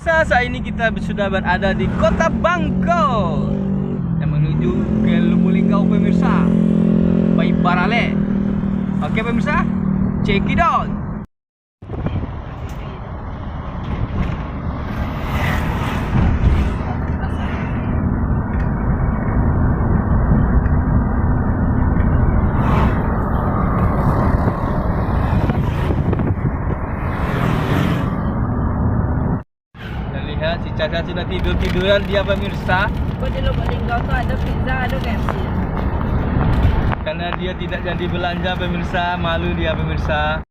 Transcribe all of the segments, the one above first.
pemirsa, saat ini kita sudah berada di Kota Bangkok yang menuju ke Lubulingga pemirsa, by Barale. Oke pemirsa, check it out. Si Caca sudah tiduran dia pemirsa. Kok di Lubulingga tuh ada pizza, ada KFC. Karena dia tidak jadi belanja pemirsa, malu dia pemirsa.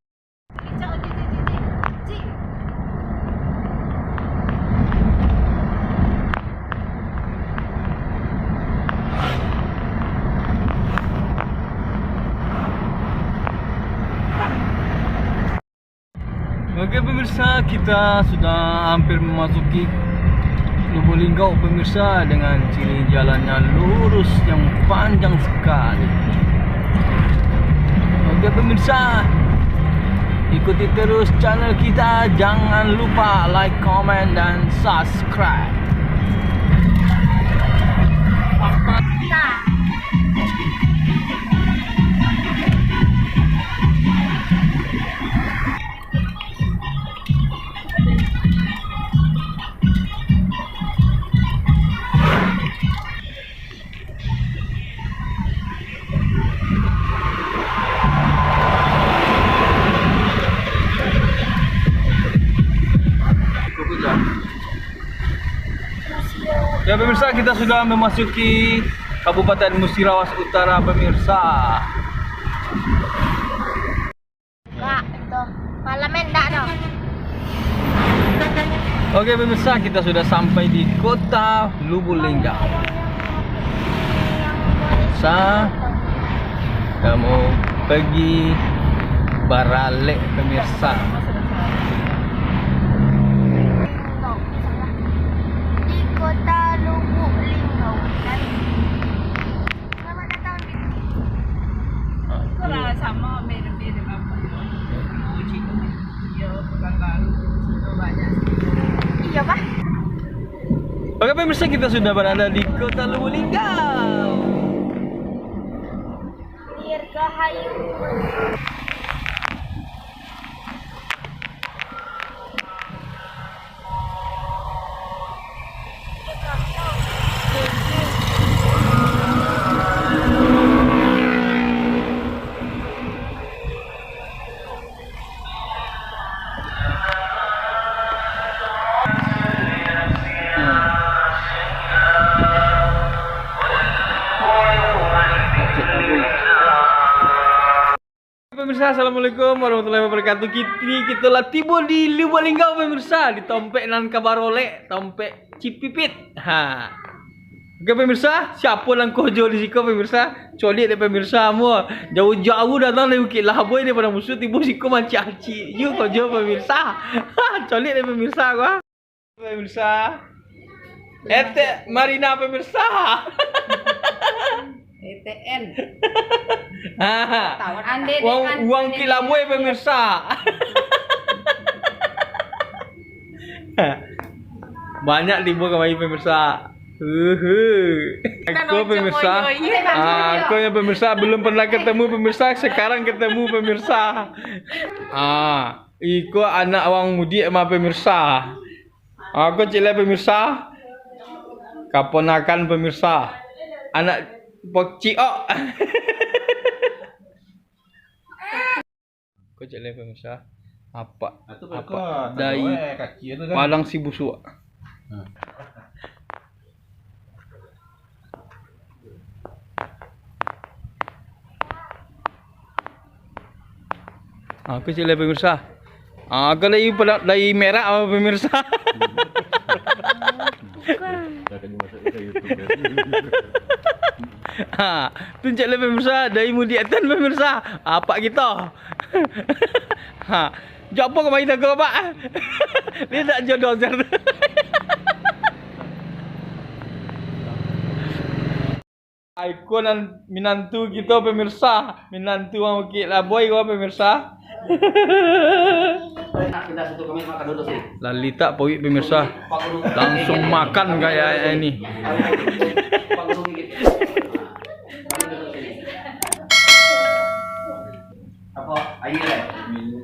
Oke pemirsa, kita sudah hampir memasuki Lubulingga pemirsa, dengan ciri jalannya lurus yang panjang sekali. Oke pemirsa, ikuti terus channel kita, jangan lupa like, comment, dan subscribe. Ya pemirsa, kita sudah memasuki Kabupaten Musirawas Utara pemirsa. Kak, itu parlemen tak no? Oke pemirsa, kita sudah sampai di Kota Lubulingga. Kita mau pergi Barale pemirsa. Di Kota Lubulingga. Selamat datang di. Kurang sama mirip-mirip apa? Iya, Pekanbaru, situ banyak. Iya pak. Oke pemirsa, kita sudah berada di Kota Lubulingga. Dirgahayu. Pemirsa, assalamualaikum warahmatullahi wabarakatuh. Kita telah tiba di Lubulingga pemirsa, di Tompek nan Kabarole, Tompek Cipipit. Ha. Oke pemirsa, siapa lang kojo di siko pemirsa? Colik deh pemirsa semua. Jauh-jauh datang dari Bukit Laboy daripada musuh tiba siko manci-aci. Yuk kojo pemirsa. Colik deh pemirsa gua. Pemirsa. Ete Marina pemirsa. ETN. Uang Kilaboy pemirsa. Banyak tiba kembali pemirsa. Aku pemirsa. Aku yang pemirsa belum pernah ketemu pemirsa, sekarang ketemu pemirsa. Iko anak orang mudik sama pemirsa. Aku cilai pemirsa. Kaponakan pemirsa. Anak Pokciok. Kau cilai pemirsa. Apa dari Padang si busuk. Aku cilai pemirsa. Aku dari merah apa pemirsa? Tunjuk le pemirsa, dari mudiatan pemirsa. Apa kita? Jawab apa kau kita kau pak? Dia tak jodoh zer. Ikonan minantu kita pemirsa, minantu Bukit Laboy kau pemirsa. Kita satu kami makan dulu sih. Lalita Powi pemirsa. Langsung makan kayak ini. Apa? Ayo deh.